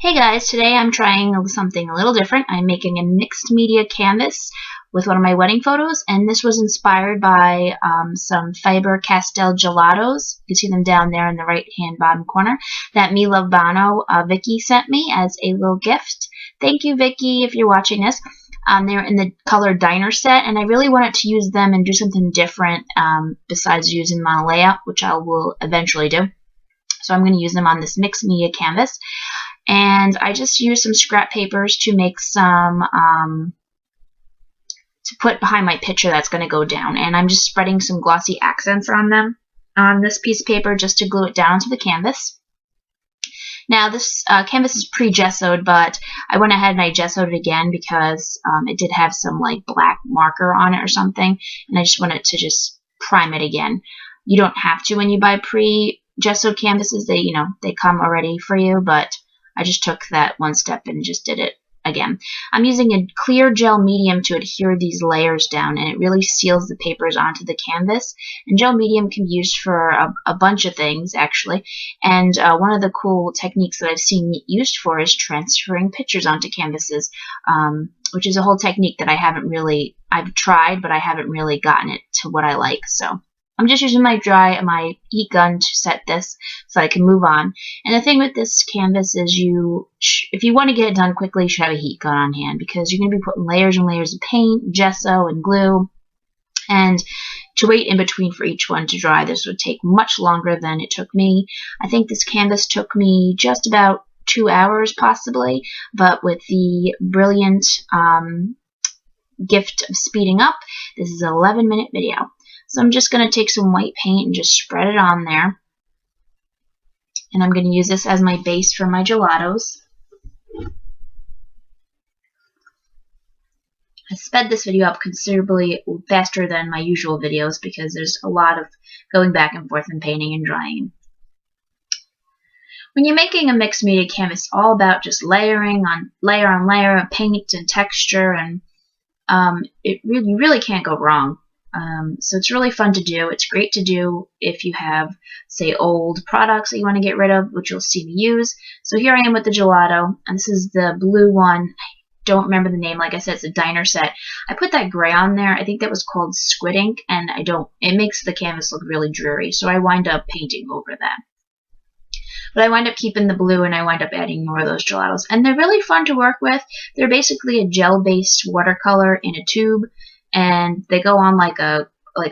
Hey guys, today I'm trying something a little different. I'm making a mixed media canvas with one of my wedding photos, and this was inspired by some Faber-Castell gelatos. You can see them down there in the right-hand bottom corner that Mi Lovano Vicky sent me as a little gift. Thank you, Vicky, if you're watching this. They're in the color diner set, and I really wanted to use them and do something different besides using my layout, which I will eventually do. So I'm going to use them on this mixed media canvas. And I just used some scrap papers to make some, to put behind my picture that's going to go down. And I'm just spreading some glossy accents on them, on this piece of paper, just to glue it down to the canvas. Now this canvas is pre-gessoed, but I went ahead and I gessoed it again because it did have some like black marker on it or something. And I just wanted to just prime it again. You don't have to when you buy pre-gessoed canvases. They come already for you, but I just took that one step and just did it again. I'm using a clear gel medium to adhere these layers down, and it really seals the papers onto the canvas. And gel medium can be used for a bunch of things, actually. And one of the cool techniques that I've seen used for is transferring pictures onto canvases, which is a whole technique that I've tried, but I haven't really gotten it to what I like. So I'm just using my heat gun to set this so I can move on. And the thing with this canvas is if you want to get it done quickly, you should have a heat gun on hand because you're going to be putting layers and layers of paint, gesso, and glue. And to wait in between for each one to dry, this would take much longer than it took me. I think this canvas took me just about 2 hours possibly, but with the brilliant gift of speeding up, this is an 11-minute video. So I'm just going to take some white paint and just spread it on there. And I'm going to use this as my base for my gelatos. I sped this video up considerably faster than my usual videos because there's a lot of going back and forth and painting and drying. When you're making a mixed media canvas, it's all about just layering on layer of paint and texture, and you really can't go wrong. So it's really fun to do. It's great to do if you have, say, old products that you want to get rid of, which you'll see me use. So here I am with the gelato, and this is the blue one. I don't remember the name. Like I said, it's a diner set. I put that gray on there. I think that was called squid ink, and it makes the canvas look really dreary, so I wind up painting over that. But I wind up keeping the blue, and I wind up adding more of those gelatos. And they're really fun to work with. They're basically a gel-based watercolor in a tube, and they go on like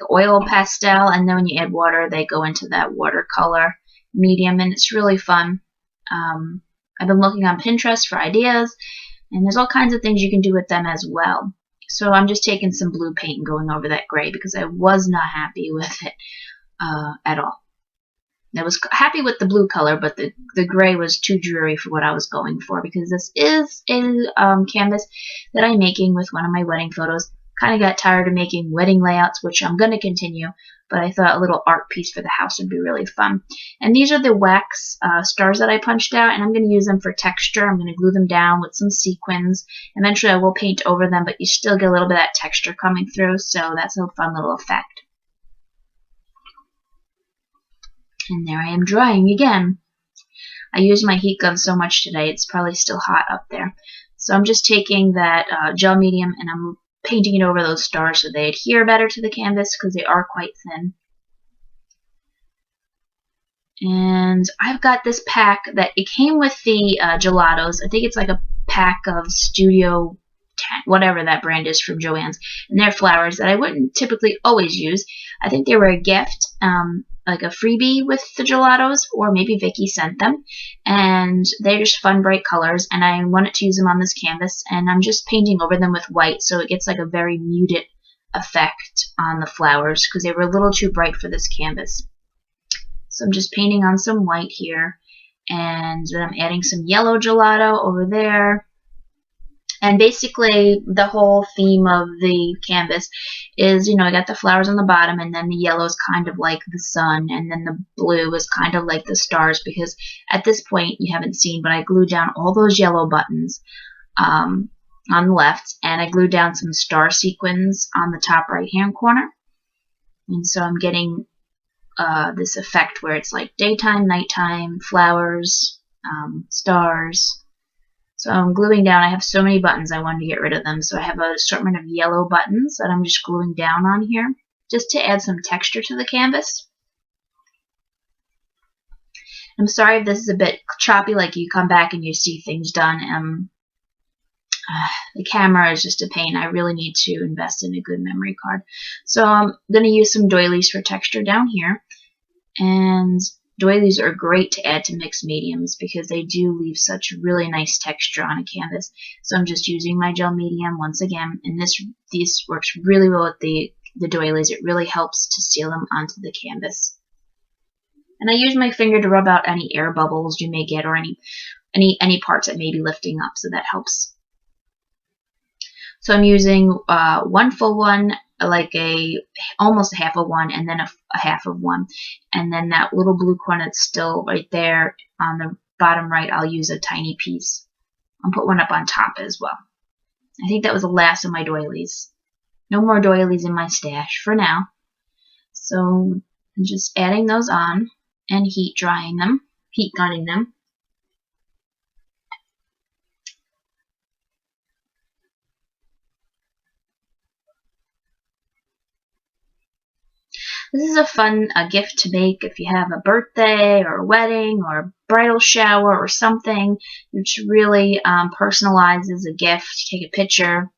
oil pastel, and then when you add water, they go into that watercolor medium, and it's really fun. I've been looking on Pinterest for ideas, and there's all kinds of things you can do with them as well. So I'm just taking some blue paint and going over that gray because I was not happy with it at all. I was happy with the blue color, but the gray was too dreary for what I was going for because this is a canvas that I'm making with one of my wedding photos. Kind of got tired of making wedding layouts, which I'm going to continue, but I thought a little art piece for the house would be really fun. And these are the wax stars that I punched out, and I'm going to use them for texture. I'm going to glue them down with some sequins. Eventually I will paint over them, but you still get a little bit of that texture coming through, so that's a fun little effect. And there I am drying again. I used my heat gun so much today, it's probably still hot up there. So I'm just taking that gel medium and I'm painting it over those stars so they adhere better to the canvas because they are quite thin. And I've got this pack that it came with the gelatos. I think it's like a pack of Studio 10, whatever that brand is from Joann's, and they're flowers that I wouldn't typically always use. I think they were a gift, like a freebie with the gelatos, or maybe Vicky sent them, and they're just fun bright colors, and I wanted to use them on this canvas, and I'm just painting over them with white so it gets like a very muted effect on the flowers because they were a little too bright for this canvas. So I'm just painting on some white here, and then I'm adding some yellow gelato over there. And basically, the whole theme of the canvas is, I got the flowers on the bottom, and then the yellow is kind of like the sun, and then the blue is kind of like the stars, because at this point, you haven't seen, but I glued down all those yellow buttons on the left, and I glued down some star sequins on the top right-hand corner. And so I'm getting this effect where it's like daytime, nighttime, flowers, stars, So I'm gluing down. I have so many buttons, I wanted to get rid of them. So I have an assortment of yellow buttons that I'm just gluing down on here, just to add some texture to the canvas. I'm sorry if this is a bit choppy, like you come back and you see things done. The camera is just a pain. I really need to invest in a good memory card. So I'm going to use some doilies for texture down here. And doilies are great to add to mixed mediums because they do leave such really nice texture on a canvas. So I'm just using my gel medium once again. And this works really well with the doilies. It really helps to seal them onto the canvas. And I use my finger to rub out any air bubbles you may get, or any parts that may be lifting up, so that helps. So I'm using one full one, like almost a half of one, and then a half of one. And then that little blue corner that's still right there on the bottom right, I'll use a tiny piece. I'll put one up on top as well. I think that was the last of my doilies. No more doilies in my stash for now. So I'm just adding those on and heat gunning them. This is a fun gift to make if you have a birthday or a wedding or a bridal shower or something, which really personalizes a gift. Take a picture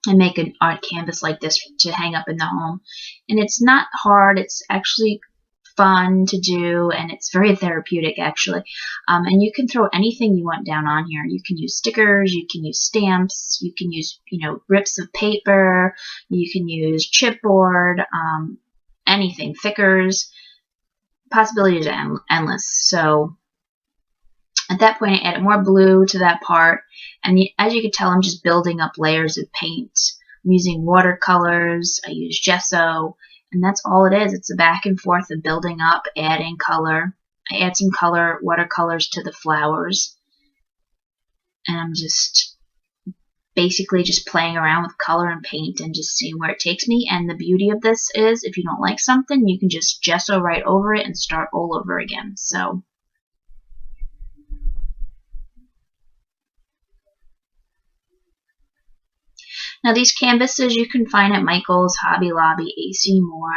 and make an art canvas like this to hang up in the home. And it's not hard. It's actually fun to do, and it's very therapeutic actually. And you can throw anything you want down on here. You can use stickers, you can use stamps, you can use rips of paper, you can use chipboard, anything, thickers. Possibilities are endless. So at that point I added more blue to that part, and as you can tell, I'm just building up layers of paint. I'm using watercolors, I use gesso, and that's all it is. It's a back and forth of building up, adding color. I add some color, watercolors to the flowers. And I'm just basically just playing around with color and paint and just seeing where it takes me. And the beauty of this is if you don't like something, you can just gesso right over it and start all over again. So now these canvases you can find at Michael's, Hobby Lobby, AC Moore.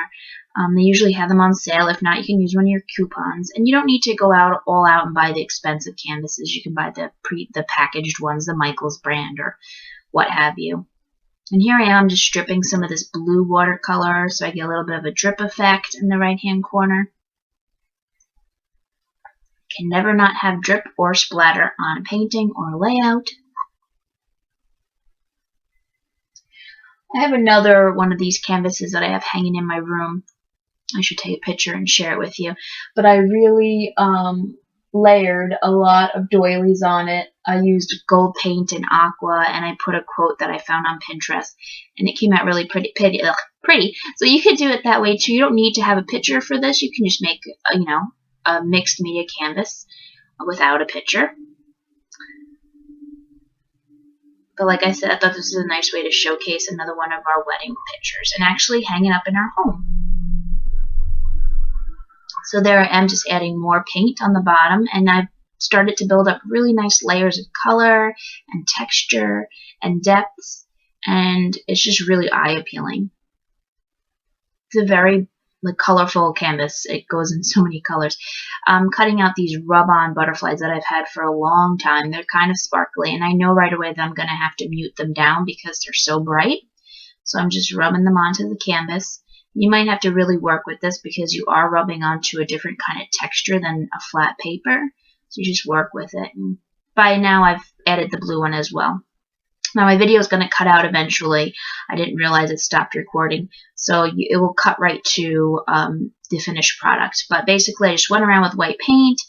They usually have them on sale. If not, you can use one of your coupons. And you don't need to go all out and buy the expensive canvases. You can buy the packaged ones, the Michael's brand or what have you. And here I am just dripping some of this blue watercolor so I get a little bit of a drip effect in the right-hand corner. Can never not have drip or splatter on a painting or layout. I have another one of these canvases that I have hanging in my room. I should take a picture and share it with you. But I really layered a lot of doilies on it. I used gold paint and aqua, and I put a quote that I found on Pinterest, and it came out really pretty. So you could do it that way too. You don't need to have a picture for this. You can just make a mixed media canvas without a picture. But like I said, I thought this was a nice way to showcase another one of our wedding pictures and actually hang it up in our home. So there I am just adding more paint on the bottom, and I've started to build up really nice layers of color and texture and depth, and it's just really eye-appealing. It's a very colorful canvas. It goes in so many colors. I'm cutting out these rub-on butterflies that I've had for a long time. They're kind of sparkly, and I know right away that I'm going to have to mute them down because they're so bright. So I'm just rubbing them onto the canvas. You might have to really work with this because you are rubbing onto a different kind of texture than a flat paper. So you just work with it. And by now I've added the blue one as well. Now my video is going to cut out eventually. I didn't realize it stopped recording. So it will cut right to the finished product. But basically I just went around with white paint.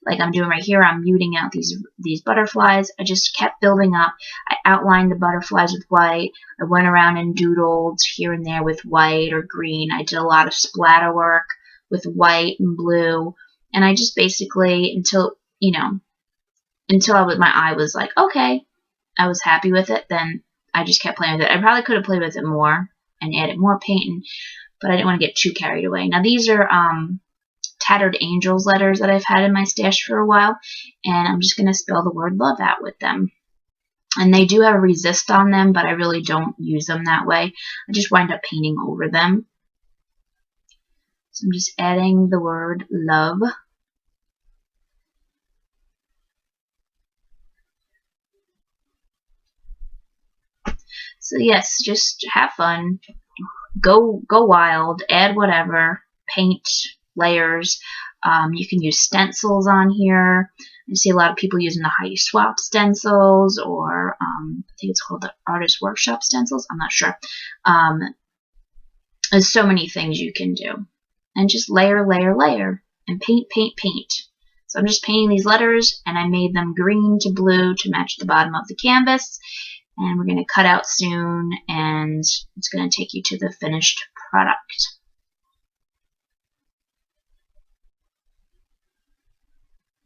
Like I'm doing right here, I'm muting out these butterflies. I just kept building up. I outlined the butterflies with white. I went around and doodled here and there with white or green. I did a lot of splatter work with white and blue. And I just basically, until my eye was like, okay, I was happy with it, then I just kept playing with it. I probably could have played with it more and added more paint, but I didn't want to get too carried away. Now these are Tattered Angels letters that I've had in my stash for a while, and I'm just going to spell the word love out with them. And they do have a resist on them, but I really don't use them that way. I just wind up painting over them. So I'm just adding the word love. So yes, just have fun. Go wild. Add whatever. Paint, layers. You can use stencils on here. I see a lot of people using the How You Swap stencils, or I think it's called the Artist Workshop stencils. I'm not sure. There's so many things you can do. And just layer, layer, layer. And paint, paint, paint. So I'm just painting these letters, and I made them green to blue to match the bottom of the canvas. And we're going to cut out soon, and it's going to take you to the finished product.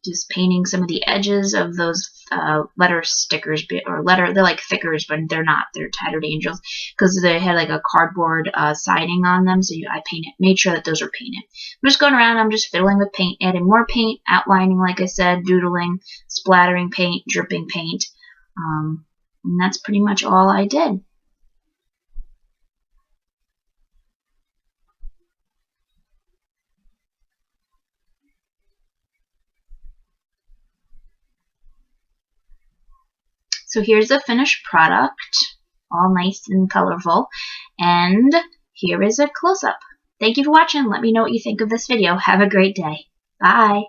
Just painting some of the edges of those letter stickers, or they're like thickers, but they're not. They're tattered angels because they had like a cardboard siding on them. So I made sure that those are painted. I'm just going around. I'm just fiddling with paint, adding more paint, outlining, like I said, doodling, splattering paint, dripping paint, and that's pretty much all I did. So here's the finished product, all nice and colorful, and here is a close-up. Thank you for watching. Let me know what you think of this video. Have a great day. Bye.